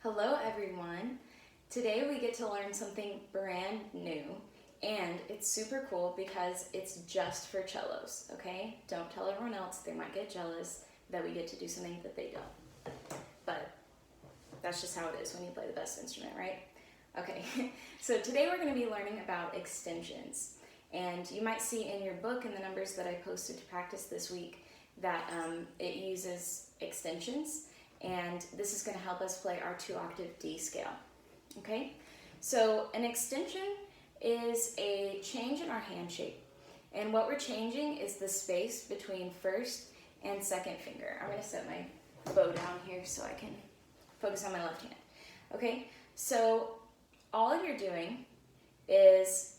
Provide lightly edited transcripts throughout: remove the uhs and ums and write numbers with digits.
Hello everyone. Today we get to learn something brand new and it's super cool because it's just for cellos, okay? Don't tell everyone else, they might get jealous that we get to do something that they don't. But that's just how it is when you play the best instrument, right? Okay, so today we're going to be learning about extensions. And you might see in your book and the numbers that I posted to practice this week that it uses extensions. And this is going to help us play our 2-octave D scale, okay? So an extension is a change in our hand shape. And what we're changing is the space between first and second finger. I'm going to set my bow down here so I can focus on my left hand. Okay, so all you're doing is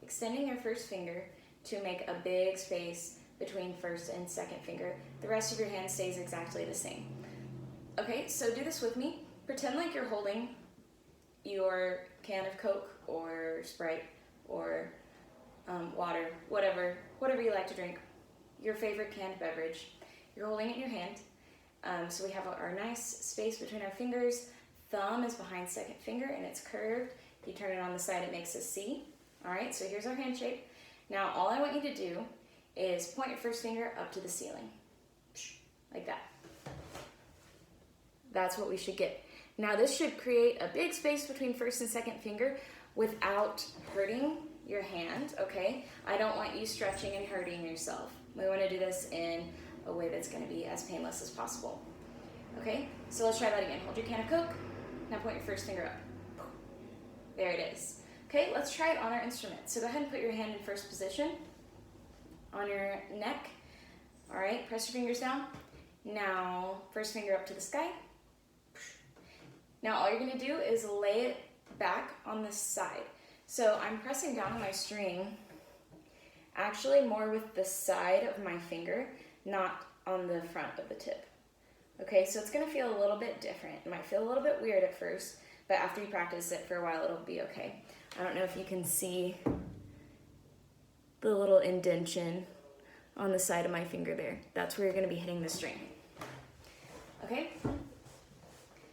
extending your first finger to make a big space between first and second finger. The rest of your hand stays exactly the same. Okay, so do this with me. Pretend like you're holding your can of Coke or Sprite or water, whatever you like to drink, your favorite canned beverage. You're holding it in your hand. So we have our nice space between our fingers. Thumb is behind second finger and it's curved. If you turn it on the side, it makes a C. All right, so here's our hand shape. Now all I want you to do is point your first finger up to the ceiling, like that. That's what we should get. Now this should create a big space between first and second finger without hurting your hand, okay? I don't want you stretching and hurting yourself. We want to do this in a way that's going to be as painless as possible. Okay, so let's try that again. Hold your can of Coke, now point your first finger up. There it is. Okay, let's try it on our instrument. So go ahead and put your hand in first position on your neck. All right, press your fingers down. Now, first finger up to the sky. Now all you're gonna do is lay it back on the side. So I'm pressing down on my string, actually more with the side of my finger, not on the front of the tip. Okay, so it's gonna feel a little bit different. It might feel a little bit weird at first, but after you practice it for a while, it'll be okay. I don't know if you can see the little indentation on the side of my finger there. That's where you're gonna be hitting the string. Okay?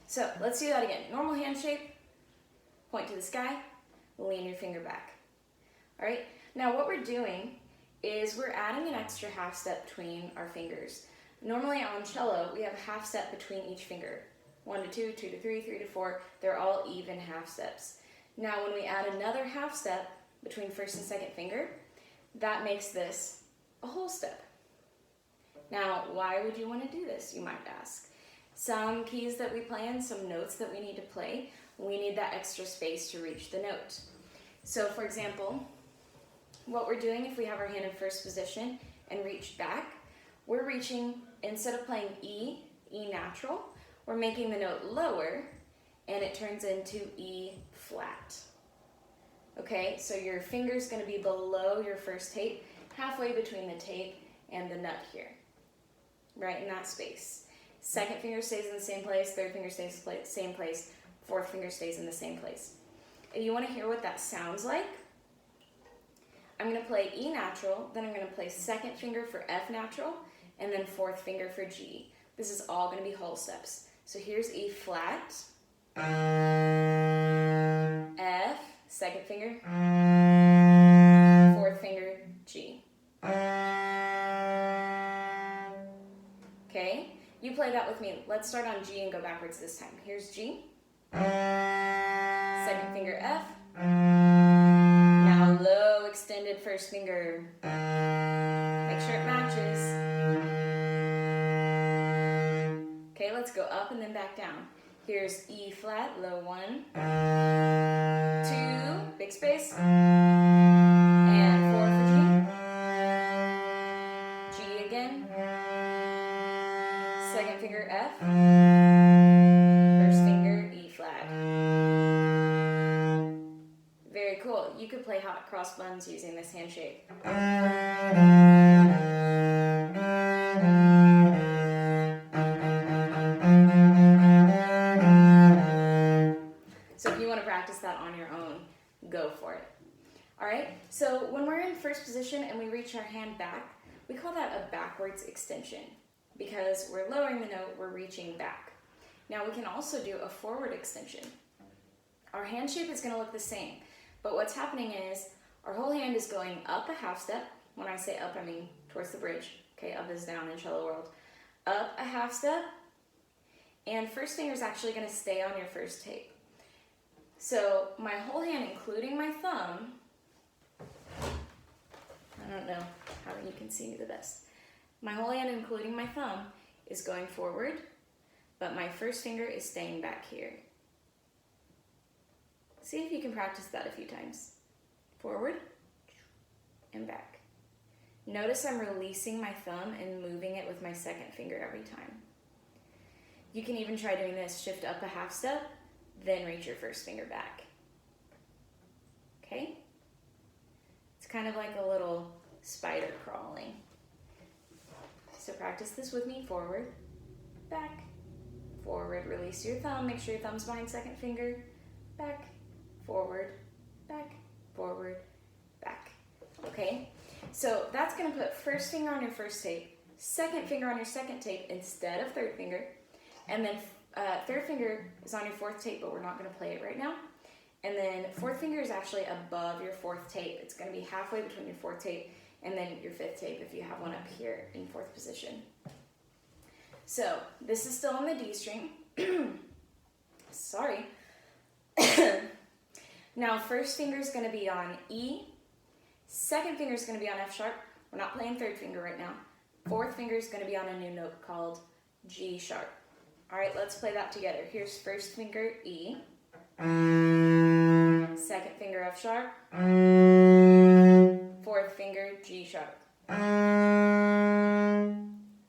So let's do that again. Normal hand shape, point to the sky, lean your finger back. All right? Now what we're doing is we're adding an extra half step between our fingers. Normally on cello, we have a half step between each finger. 1 to 2, 2 to 3, 3 to 4, they're all even half steps. Now when we add another half step between first and second finger, that makes this a whole step. Now, why would you want to do this, you might ask? Some keys that we play in, some notes that we need to play, we need that extra space to reach the note. So for example, what we're doing if we have our hand in first position and reach back, we're reaching, instead of playing E natural, we're making the note lower and it turns into E flat. Okay, so your finger's going to be below your first tape, halfway between the tape and the nut here, right in that space. Second finger stays in the same place, third finger stays in the same place, fourth finger stays in the same place. If you want to hear what that sounds like, I'm going to play E natural, then I'm going to play second finger for F natural, and then fourth finger for G. This is all going to be whole steps. So here's E flat, F, second finger, fourth finger, G. Okay, you play that with me. Let's start on G and go backwards this time. Here's G, second finger F, now low extended first finger. Make sure it matches. Okay, let's go up and then back down. Here's E flat, low 1, 2, big space, and 4 for G. G again, second finger F, first finger E flat. Very cool. You could play hot cross buns using this hand shape. So if you want to practice that on your own, go for it. All right, so when we're in first position and we reach our hand back, we call that a backwards extension. because we're lowering the note, we're reaching back. Now we can also do a forward extension. Our hand shape is gonna look the same, but what's happening is our whole hand is going up a half step. When I say up, I mean towards the bridge. Okay, up is down in cello world. Up a half step, and first finger is actually gonna stay on your first tape. So my whole hand, including my thumb, I don't know how you can see me the best. My whole hand, including my thumb, is going forward, but my first finger is staying back here. See if you can practice that a few times. Forward and back. Notice I'm releasing my thumb and moving it with my second finger every time. You can even try doing this, shift up a half step, then reach your first finger back. Okay? It's kind of like a little spider crawling. So practice this with me. Forward, back, forward, release your thumb, make sure your thumb's behind second finger, back, forward, back, forward, back. Okay? So that's gonna put first finger on your first tape, second finger on your second tape instead of third finger, and then third finger is on your fourth tape, but we're not gonna play it right now. And then fourth finger is actually above your fourth tape. It's gonna be halfway between your fourth tape and then your fifth tape if you have one up here in fourth position. So this is still on the D string. Sorry. Now first finger is gonna be on E, second finger is gonna be on F sharp. We're not playing third finger right now. Fourth finger is gonna be on a new note called G sharp. All right, let's play that together. Here's first finger E, second finger F sharp, fourth finger G sharp.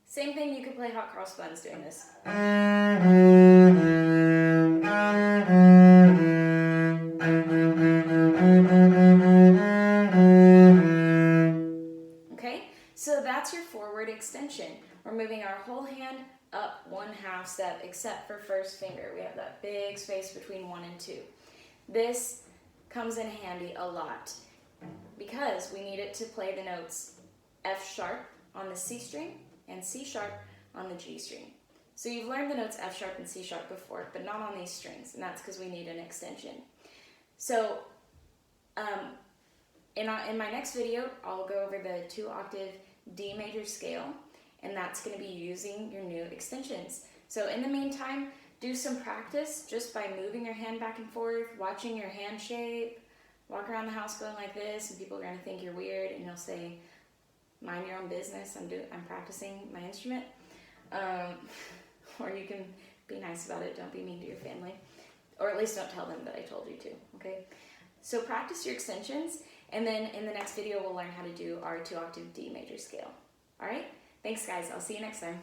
Same thing, you could play hot cross buns doing this. Okay, so that's your forward extension. We're moving our whole hand up one half step except for first finger. We have that big space between 1 and 2. This comes in handy a lot because we need it to play the notes F sharp on the C string and C sharp on the G string. So you've learned the notes F sharp and C sharp before, but not on these strings, and that's because we need an extension. So in my next video, I'll go over the 2-octave D major scale, and that's going to be using your new extensions. So in the meantime, do some practice just by moving your hand back and forth, watching your hand shape, walk around the house going like this, and people are going to think you're weird, and you'll say, mind your own business, I'm practicing my instrument. Or you can be nice about it, don't be mean to your family. Or at least don't tell them that I told you to, okay? So practice your extensions, and then in the next video we'll learn how to do our 2-octave D major scale. All right? Thanks guys, I'll see you next time.